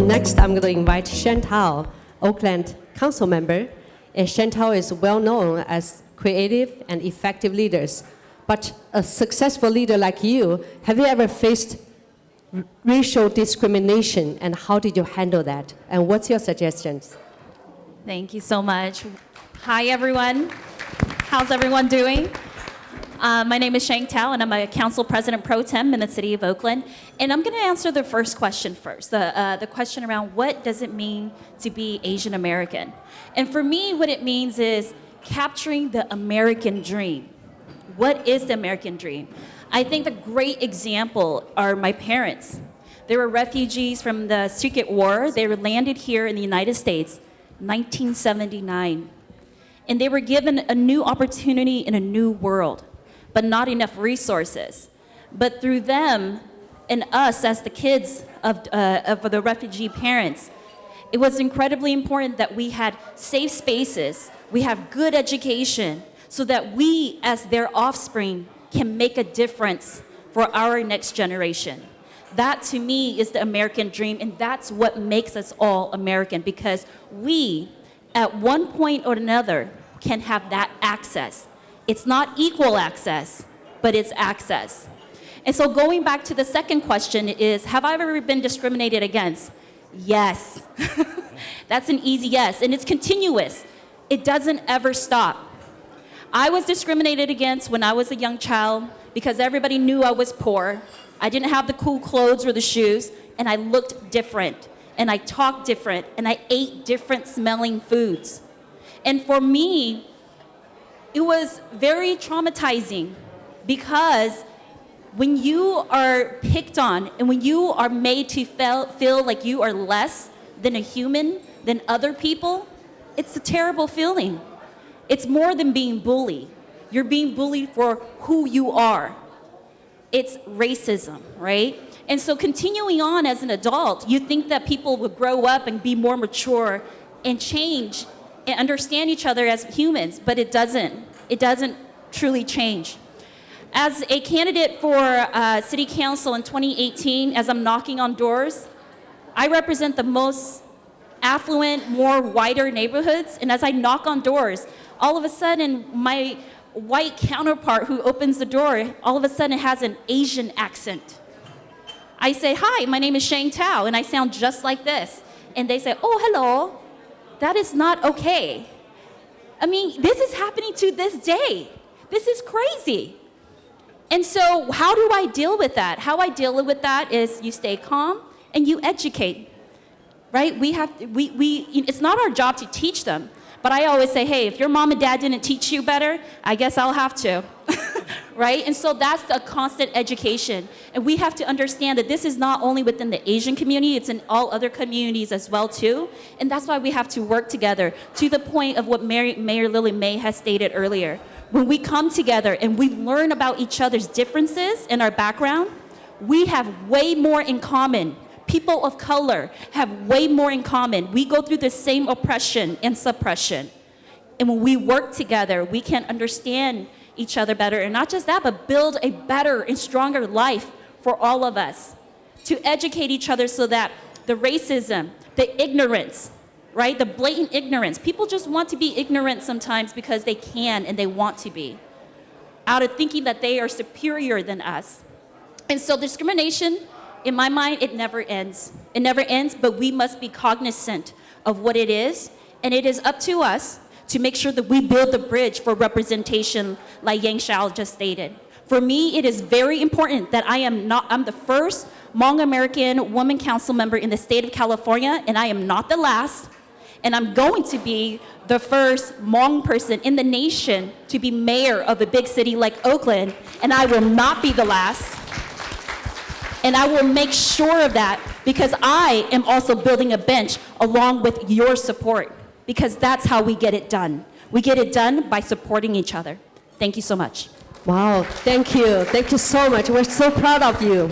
next, I'm going to invite Sheng Tao, Oakland Councilmember. And Sheng Tao is well known as creative and effective leaders. But a successful leader like you, have you ever faced racial discrimination, and how did you handle that? And what's your suggestions? Thank you so much. Hi, everyone. How's everyone doing? My name is Sheng Tao, and I'm a council president pro tem in the city of Oakland. And I'm going to answer the first question first, the question around what does it mean to be Asian American? And for me, what it means is capturing the American dream. What is the American dream? I think a great example are my parents. They were refugees from the Civic War. They were landed here in the United States, 1979. And they were given a new opportunity in a new world, but not enough resources. But through them and us as the kids of the refugee parents, it was incredibly important that we had safe spaces, we have good education, so that we as their offspring can make a difference for our next generation. That to me is the American dream, and that's what makes us all American, because we, at one point or another, can have that access. It's not equal access, but it's access. And so going back to the second question is, have I ever been discriminated against? Yes. That's an easy yes, and it's continuous. It doesn't ever stop. I was discriminated against when I was a young child because everybody knew I was poor. I didn't have the cool clothes or the shoes, and I looked different, and I talked different, and I ate different smelling foods. And for me, it was very traumatizing, because when you are picked on and when you are made to feel like you are less than a human, than other people, it's a terrible feeling. It's more than being bullied. You're being bullied for who you are. It's racism, right? And so continuing on as an adult, you think that people will grow up and be more mature and change and understand each other as humans, but it doesn't. It doesn't truly change. As a candidate for city council in 2018, as I'm knocking on doors, I represent the most affluent, more wider neighborhoods, and as I knock on doors, all of a sudden, my white counterpart who opens the door, all of a sudden has an Asian accent. I say, hi, my name is Sheng Tao, and I sound just like this. And they say, oh, hello. That is not okay. I mean, this is happening to this day. This is crazy. And so how do I deal with that? How I deal with that is you stay calm and you educate, right? It's not our job to teach them. But I always say, hey, if your mom and dad didn't teach you better, I guess I'll have to, right? And so that's the constant education. And we have to understand that this is not only within the Asian community, it's in all other communities as well, too. And that's why we have to work together, to the point of what Mayor Lily May has stated earlier. When we come together and we learn about each other's differences and our background, we have way more in common. People of color have way more in common. We go through the same oppression and suppression. And when we work together, we can understand each other better. And not just that, but build a better and stronger life for all of us. To educate each other so that the racism, the ignorance, right? The blatant ignorance. People just want to be ignorant sometimes because they can and they want to be, out of thinking that they are superior than us. And so discrimination, in my mind, it never ends. It never ends, but we must be cognizant of what it is, and it is up to us to make sure that we build the bridge for representation, like Yang Xiao just stated. For me, it is very important that I'm the first Hmong American woman council member in the state of California, and I am not the last, and I'm going to be the first Hmong person in the nation to be mayor of a big city like Oakland, and I will not be the last. And I will make sure of that, because I am also building a bench along with your support, because that's how we get it done. We get it done by supporting each other. Thank you so much. Wow, thank you. Thank you so much. We're so proud of you.